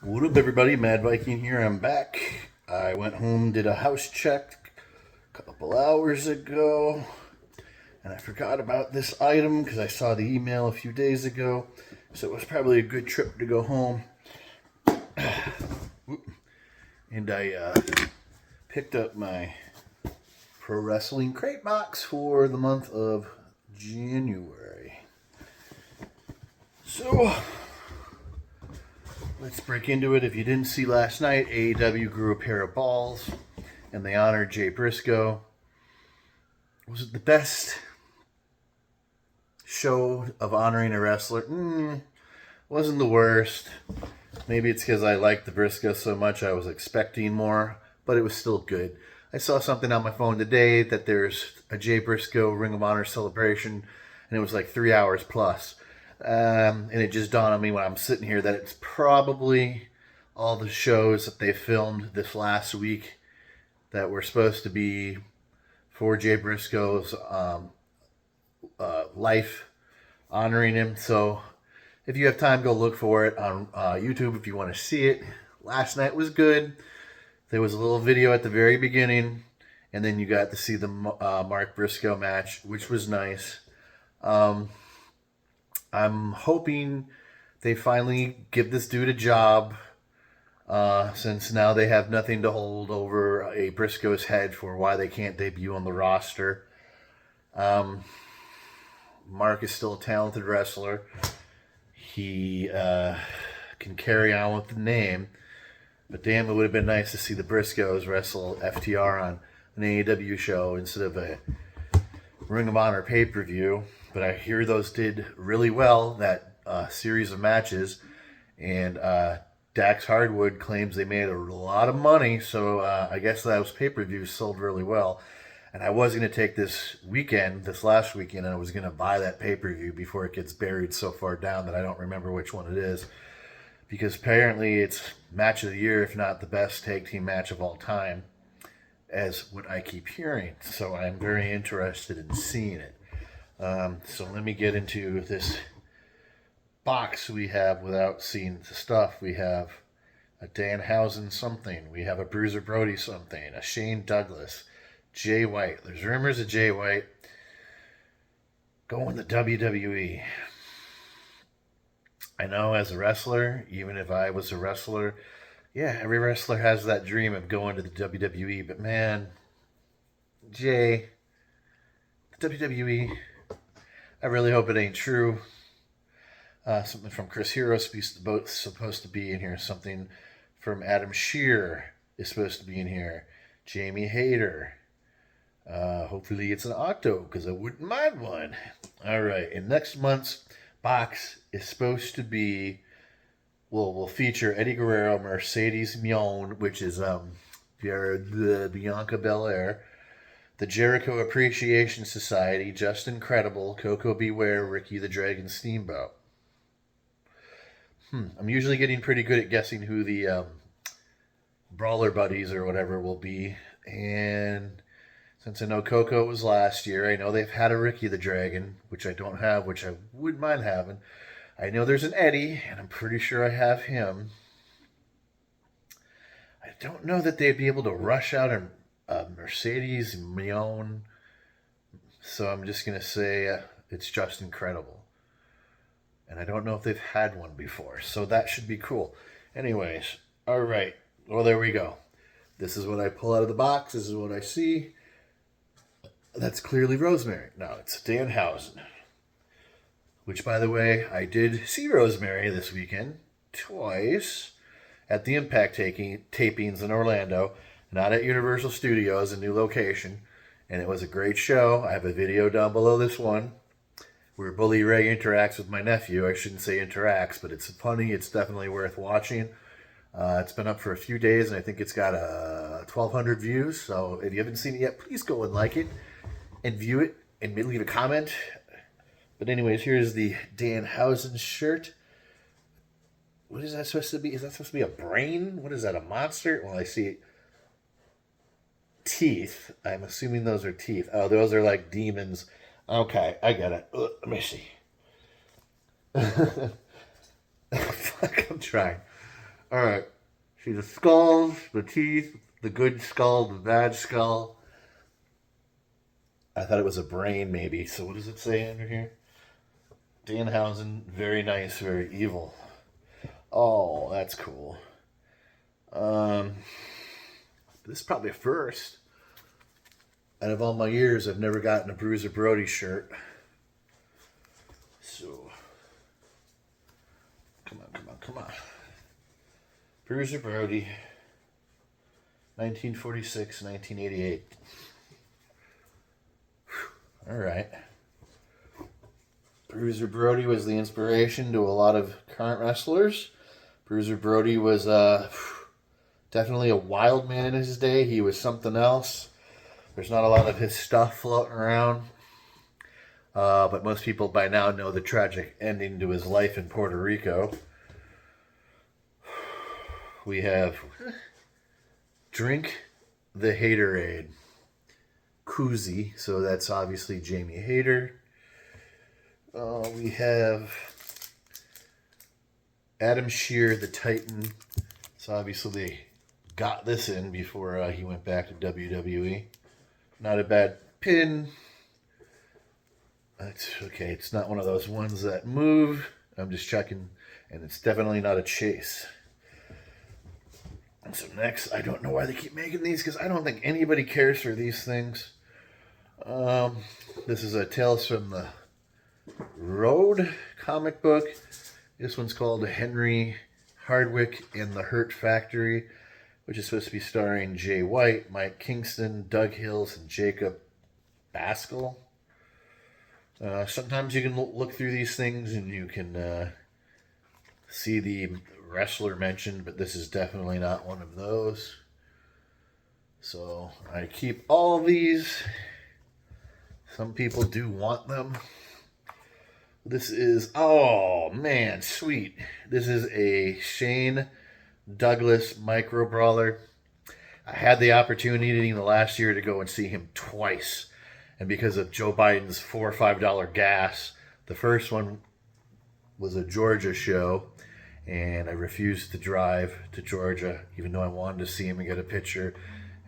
What up, everybody? Mad Viking here. I'm back. I went home, did a house check a couple hours ago, and I forgot about this item because I saw the email a few days ago. So it was probably a good trip to go home. And I picked up my pro wrestling crate box for the month of January. So let's break into it. If you didn't see last night, AEW grew a pair of balls and they honored Jay Briscoe. Was it the best show of honoring a wrestler? Wasn't the worst. Maybe it's because I liked the Briscoe so much I was expecting more, but it was still good. I saw something on my phone today that there's a Jay Briscoe Ring of Honor celebration, and it was like 3 hours plus. And it just dawned on me when I'm sitting here that it's probably all the shows that they filmed this last week that were supposed to be for Jay Briscoe's life, honoring him. So if you have time, go look for it on YouTube if you want to see it. Last night was good. There was a little video at the very beginning, and then you got to see the Mark Briscoe match, which was nice. I'm hoping they finally give this dude a job, since now they have nothing to hold over a Briscoe's head for why they can't debut on the roster. Mark is still a talented wrestler. He can carry on with the name, but damn, it would have been nice to see the Briscoes wrestle FTR on an AEW show instead of a Ring of Honor pay-per-view. But I hear those did really well, that series of matches, and Dax Hardwood claims they made a lot of money, so I guess those pay-per-views sold really well. And I was going to take this last weekend, and I was going to buy that pay-per-view before it gets buried so far down that I don't remember which one it is. Because apparently it's match of the year, if not the best tag team match of all time, as what I keep hearing. So I'm very interested in seeing it. So let me get into this box we have without seeing the stuff. We have a Danhausen something. We have a Bruiser Brody something. A Shane Douglas. Jay White. There's rumors of Jay White going to WWE. I know as a wrestler, even if I was a wrestler, yeah, every wrestler has that dream of going to the WWE. But man, Jay, the WWE, I really hope it ain't true. Something from Chris Hero is supposed to be in here. Something from Adam Shear is supposed to be in here. Jamie Hayter. Hopefully it's an Octo, because I wouldn't mind one. All right, and next month's box is supposed to be, will feature Eddie Guerrero, Mercedes Mion, which is the Bianca Belair, the Jericho Appreciation Society, Justin Credible, Coco Beware, Ricky the Dragon Steamboat. I'm usually getting pretty good at guessing who the Brawler Buddies or whatever will be, and since I know Coco was last year, I know they've had a Ricky the Dragon, which I don't have, which I wouldn't mind having. I know there's an Eddie, and I'm pretty sure I have him. I don't know that they'd be able to rush out a Mercedes Mion, so I'm just going to say it's just incredible. And I don't know if they've had one before, so that should be cool. Anyways, all right. Well, there we go. This is what I pull out of the box. This is what I see. That's clearly Rosemary. No, it's Danhausen. Which, by the way, I did see Rosemary this weekend twice at the Impact tapings in Orlando, not at Universal Studios, a new location. And it was a great show. I have a video down below this one where Bully Ray interacts with my nephew. I shouldn't say interacts, but it's funny. It's definitely worth watching. It's been up for a few days, and I think it's got 1,200 views. So if you haven't seen it yet, please go and like it and view it and leave a comment. But anyways, here's the Danhausen shirt. What is that supposed to be? Is that supposed to be a brain? What is that, a monster? Well, I see teeth. I'm assuming those are teeth. Oh, those are like demons. Okay, I get it. Let me see. Fuck, I'm trying. All right. See the skulls, the teeth, the good skull, the bad skull. I thought it was a brain, maybe. So what does it say under here? Danhausen, very nice, very evil. Oh, that's cool. This is probably a first. Out of all my years, I've never gotten a Bruiser Brody shirt. So, come on. Bruiser Brody, 1946, 1988. All right. Bruiser Brody was the inspiration to a lot of current wrestlers. Bruiser Brody was definitely a wild man in his day. He was something else. There's not a lot of his stuff floating around. But most people by now know the tragic ending to his life in Puerto Rico. We have Drink the Haterade. Koozie, so that's obviously Jamie Hayter. We have Adam Shear, the Titan. So obviously they got this in before he went back to WWE. Not a bad pin. That's okay. It's not one of those ones that move. I'm just checking, and it's definitely not a chase. So next, I don't know why they keep making these because I don't think anybody cares for these things. This is a Tales from the Road comic book. This one's called Henry Hardwick and the Hurt Factory, which is supposed to be starring Jay White, Mike Kingston, Doug Hills, and Jacob Baskell. Sometimes you can look through these things and you can see the wrestler mentioned, but this is definitely not one of those. So I keep all of these. Some people do want them. This is, oh man, sweet. This is a Shane Douglas micro brawler. I had the opportunity in the last year to go and see him twice. And because of Joe Biden's $4 or $5 gas, the first one was a Georgia show. And I refused to drive to Georgia, even though I wanted to see him and get a picture.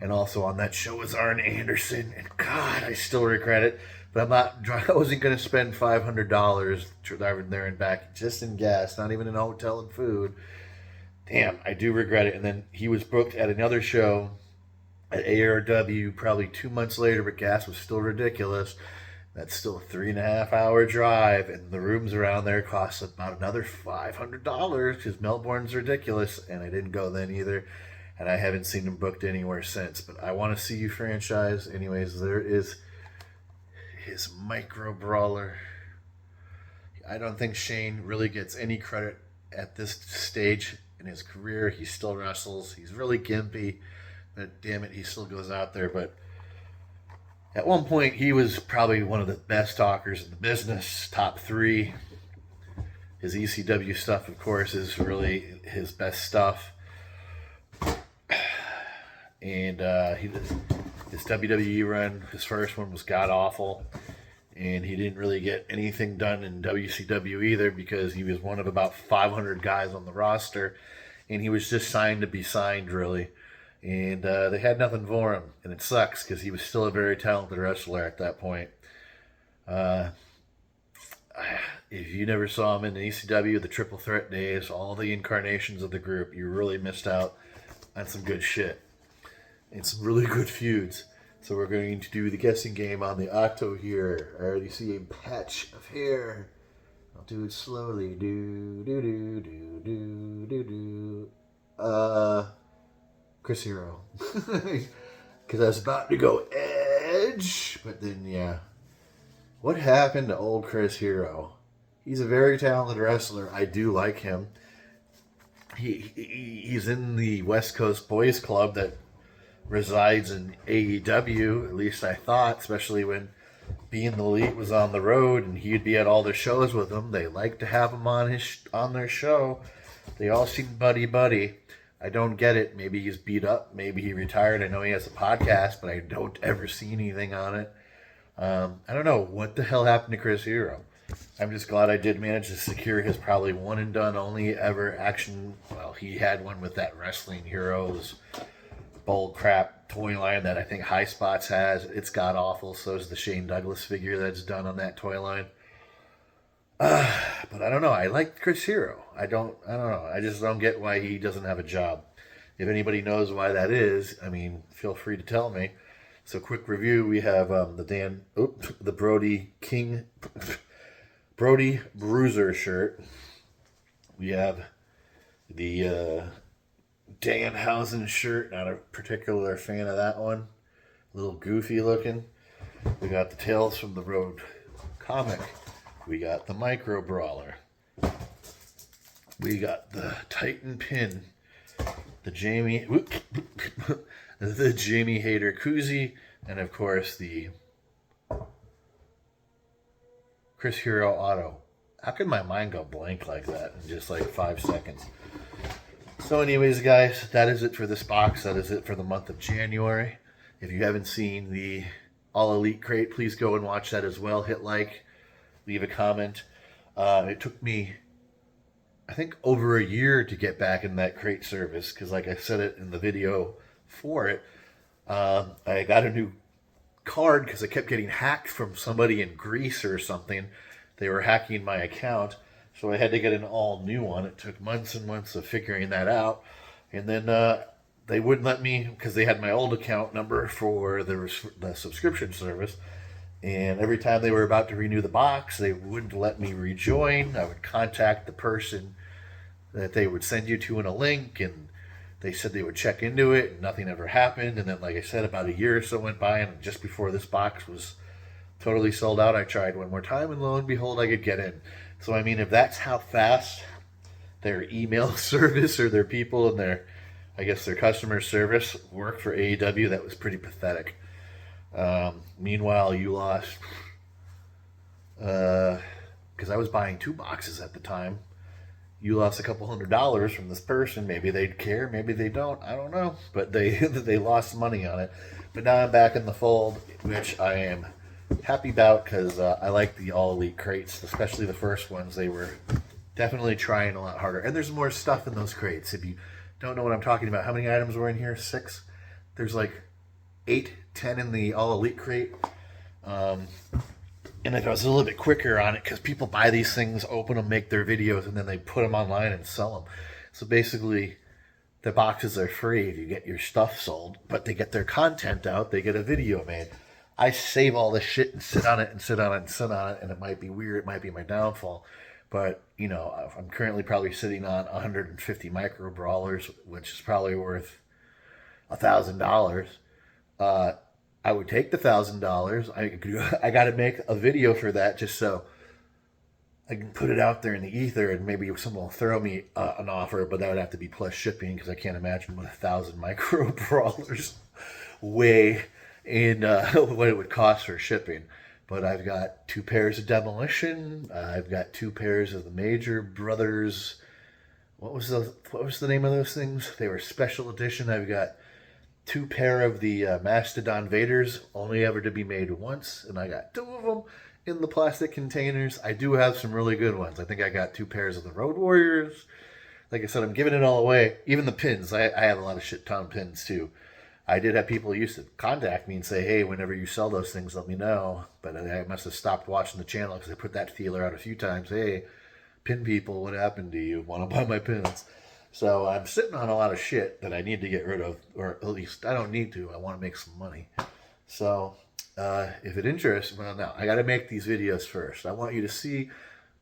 And also on that show was Arn Anderson. And God, I still regret it. But I wasn't going to spend $500 driving there and back just in gas, not even in a hotel and food. Damn, I do regret it. And then he was booked at another show at ARW probably 2 months later, but gas was still ridiculous. That's still a 3.5 hour drive, and the rooms around there cost about another $500 because Melbourne's ridiculous, and I didn't go then either, and I haven't seen him booked anywhere since. But I Want to See You franchise. Anyways, there is his micro brawler. I don't think Shane really gets any credit at this stage in his career. He still wrestles. He's really gimpy, but damn it, he still goes out there. But at one point, he was probably one of the best talkers in the business, top 3. His ECW stuff, of course, is really his best stuff. And his WWE run, his first one was god-awful. And he didn't really get anything done in WCW either because he was one of about 500 guys on the roster. And he was just signed to be signed, really. And they had nothing for him, and it sucks because he was still a very talented wrestler at that point. If you never saw him in the ECW, the Triple Threat days, all the incarnations of the group, you really missed out on some good shit and some really good feuds. So we're going to do the guessing game on the Octo here. I already see a patch of hair. I'll do it slowly. Chris Hero. Because I was about to go Edge, but then, yeah. What happened to old Chris Hero? He's a very talented wrestler. I do like him. He's in the West Coast Boys Club that resides in AEW, at least I thought, especially when Being the Elite was on the road and he'd be at all their shows with them. They like to have him on their show. They all seem buddy-buddy. I don't get it. Maybe he's beat up. Maybe he retired. I know he has a podcast, but I don't ever see anything on it. I don't know. What the hell happened to Chris Hero? I'm just glad I did manage to secure his probably one and done only ever action. Well, he had one with that Wrestling Heroes bull crap toy line that I think High Spots has. It's god awful. So is the Shane Douglas figure that's done on that toy line. But I don't know. I like Chris Hero. I don't know. I just don't get why he doesn't have a job. If anybody knows why that is, I mean, feel free to tell me. So, quick review: we have the Brody Bruiser shirt. We have the Danhausen shirt. Not a particular fan of that one. A little goofy looking. We got the Tales from the Road comic. We got the Micro Brawler. We got the Titan Pin. The Jamie Hayter koozie, and of course the Chris Hero auto. How could my mind go blank like that in just like 5 seconds? So anyways, guys, that is it for this box. That is it for the month of January. If you haven't seen the All Elite crate, please go and watch that as well. Hit like, leave a comment. It took me, I think, over a year to get back in that crate service because, like I said it in the video for it, I got a new card because I kept getting hacked from somebody in Greece or something. They were hacking my account, so I had to get an all new one. It took months and months of figuring that out, and then they wouldn't let me because they had my old account number for the subscription service. And every time they were about to renew the box, they wouldn't let me rejoin. I would contact the person that they would send you to in a link, and they said they would check into it, and nothing ever happened. And then, like I said, about a year or so went by, and just before this box was totally sold out, I tried one more time, and lo and behold, I could get in. So, I mean, if that's how fast their email service or their people and their customer service work for AEW, that was pretty pathetic. Meanwhile, you lost, because I was buying 2 boxes at the time. You lost a couple $100 from this person. Maybe they'd care, maybe they don't. I don't know, but they lost money on it. But now I'm back in the fold, which I am happy about because I like the All Elite crates, especially the first ones. They were definitely trying a lot harder, and there's more stuff in those crates. If you don't know what I'm talking about, how many items were in here? 6. There's like 8, 10 in the All Elite crate. And if I was a little bit quicker on it, because people buy these things, open them, make their videos, and then they put them online and sell them. So basically, the boxes are free if you get your stuff sold, but they get their content out, they get a video made. I save all this shit and sit on it and sit on it and sit on it, and it might be weird, it might be my downfall. But, you know, I'm currently probably sitting on 150 Micro Brawlers, which is probably worth $1,000. I would take the $1,000. I got to make a video for that just so I can put it out there in the ether, and maybe someone will throw me an offer, but that would have to be plus shipping because I can't imagine what 1,000 Micro Brawlers weigh in what it would cost for shipping. But I've got 2 pairs of Demolition. I've got 2 pairs of the Major Brothers. What was the name of those things? They were special edition. I've got 2 pair of the Mastodon Vaders, only ever to be made once, and I got 2 of them in the plastic containers. I do have some really good ones. I think I got 2 pairs of the Road Warriors. Like I said, I'm giving it all away. Even the pins. I have a lot of shit ton pins too. I did have people who used to contact me and say, hey, whenever you sell those things, let me know. But I must have stopped watching the channel because I put that feeler out a few times. Hey, pin people, what happened to you? Want to buy my pins? So I'm sitting on a lot of shit that I need to get rid of, or at least I don't need to. I want to make some money. So if it interests, well, no, I got to make these videos first. I want you to see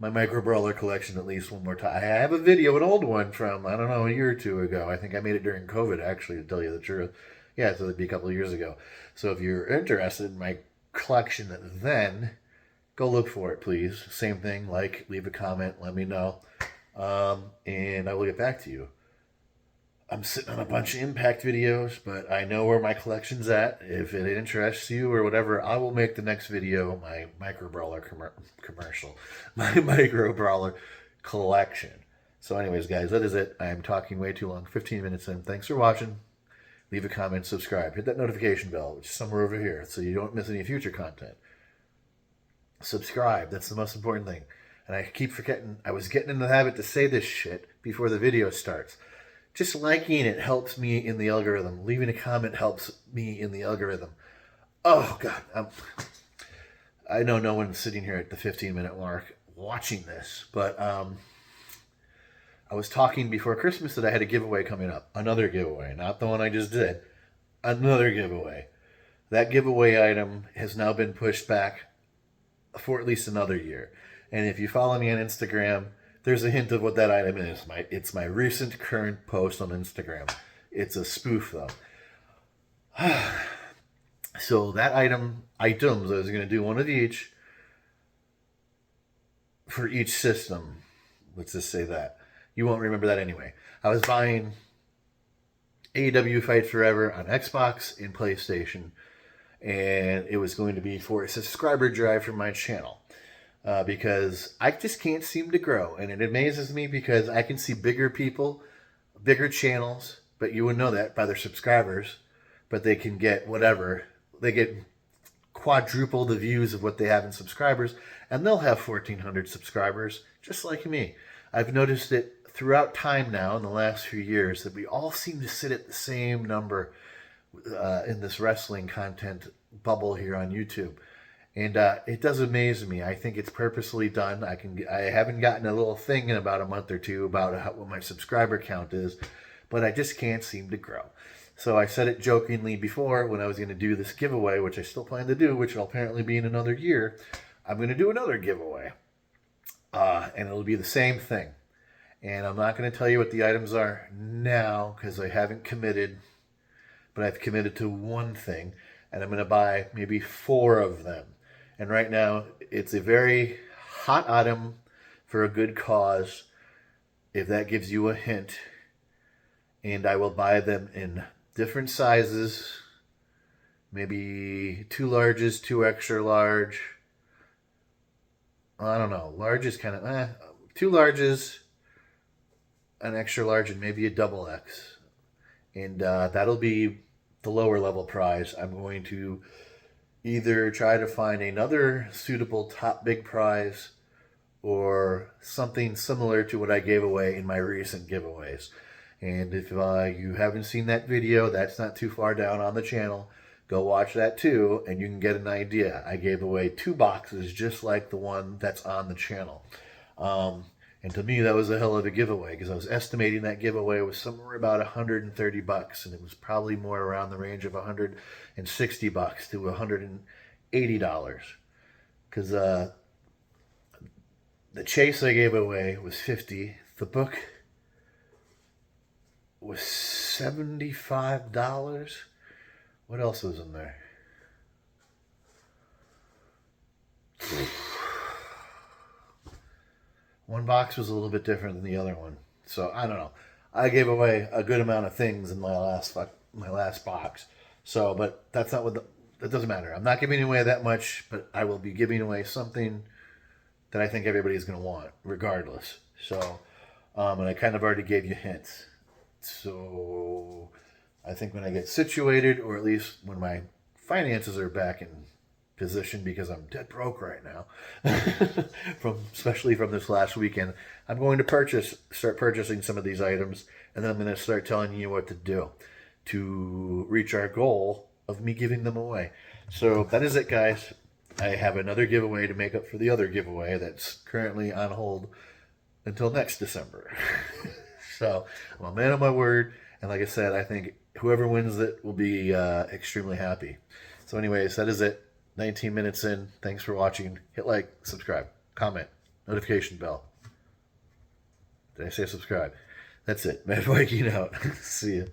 my Micro Brawler collection at least one more time. I have a video, an old one from, I don't know, a year or 2 ago. I think I made it during COVID, actually, to tell you the truth. Yeah, so it'd be a couple of years ago. So if you're interested in my collection then, go look for it, please. Same thing, like, leave a comment, let me know. And I will get back to you. I'm sitting on a bunch of Impact videos, but I know where my collection's at. If it interests you or whatever, I will make the next video my Micro Brawler commercial. My Micro Brawler collection. So anyways, guys, that is it. I am talking way too long. 15 minutes in. Thanks for watching. Leave a comment, subscribe. Hit that notification bell, which is somewhere over here, so you don't miss any future content. subscribe. That's the most important thing. And I keep forgetting, I was getting in the habit to say this shit before the video starts. Just liking it helps me in the algorithm. Leaving a comment helps me in the algorithm. Oh, God. I know no one's sitting here at the 15-minute mark watching this, but I was talking before Christmas that I had a giveaway coming up. Another giveaway, not the one I just did. Another giveaway. That giveaway item has now been pushed back for at least another year. And if you follow me on Instagram, there's a hint of what that item is. It's my recent current post on Instagram. It's a spoof, though. So that items, I was going to do one of each for each system. Let's just say that. You won't remember that anyway. I was buying AEW Fight Forever on Xbox and PlayStation, and it was going to be for a subscriber drive for my channel. Because I just can't seem to grow. And it amazes me because I can see bigger people, bigger channels, but you wouldn't know that by their subscribers, but they can get whatever. They get quadruple the views of what they have in subscribers, and they'll have 1,400 subscribers, just like me. I've noticed it throughout time now in the last few years that we all seem to sit at the same number in this wrestling content bubble here on YouTube. And it does amaze me. I think it's purposely done. I haven't gotten a little thing in about a month or two about what my subscriber count is, but I just can't seem to grow. So I said it jokingly before when I was going to do this giveaway, which I still plan to do, which will apparently be in another year. I'm going to do another giveaway, and it'll be the same thing. And I'm not going to tell you what the items are now because I haven't committed, but I've committed to one thing, and I'm going to buy maybe 4 of them. And right now, it's a very hot item for a good cause, if that gives you a hint. And I will buy them in different sizes, maybe 2 larges, 2 extra large. I don't know. Large is kind of 2 larges, an extra large, and maybe a double X. And that'll be the lower level prize. I'm going to either try to find another suitable top big prize or something similar to what I gave away in my recent giveaways. And if you haven't seen that video, that's not too far down on the channel. Go watch that too, and you can get an idea. I gave away 2 boxes just like the one that's on the channel. And to me, that was a hell of a giveaway because I was estimating that giveaway was somewhere about $130, and it was probably more around the range of $160 to $180. Because the chase I gave away was $50. The book was $75. What else was in there? One box was a little bit different than the other one. So, I don't know. I gave away a good amount of things in my last box. So, but that's not what that doesn't matter. I'm not giving away that much, but I will be giving away something that I think everybody's going to want, regardless. So, and I kind of already gave you hints. So, I think when I get situated, or at least when my finances are back in position, because I'm dead broke right now, especially from this last weekend, I'm going to start purchasing some of these items, and then I'm going to start telling you what to do to reach our goal of me giving them away. So that is it, guys. I have another giveaway to make up for the other giveaway that's currently on hold until next December. So I'm a man of my word, and like I said, I think whoever wins it will be extremely happy. So anyways, that is it. 19 minutes in. Thanks for watching. Hit like, subscribe, comment, notification bell. Did I say subscribe? That's it. Mad Viking out. See ya.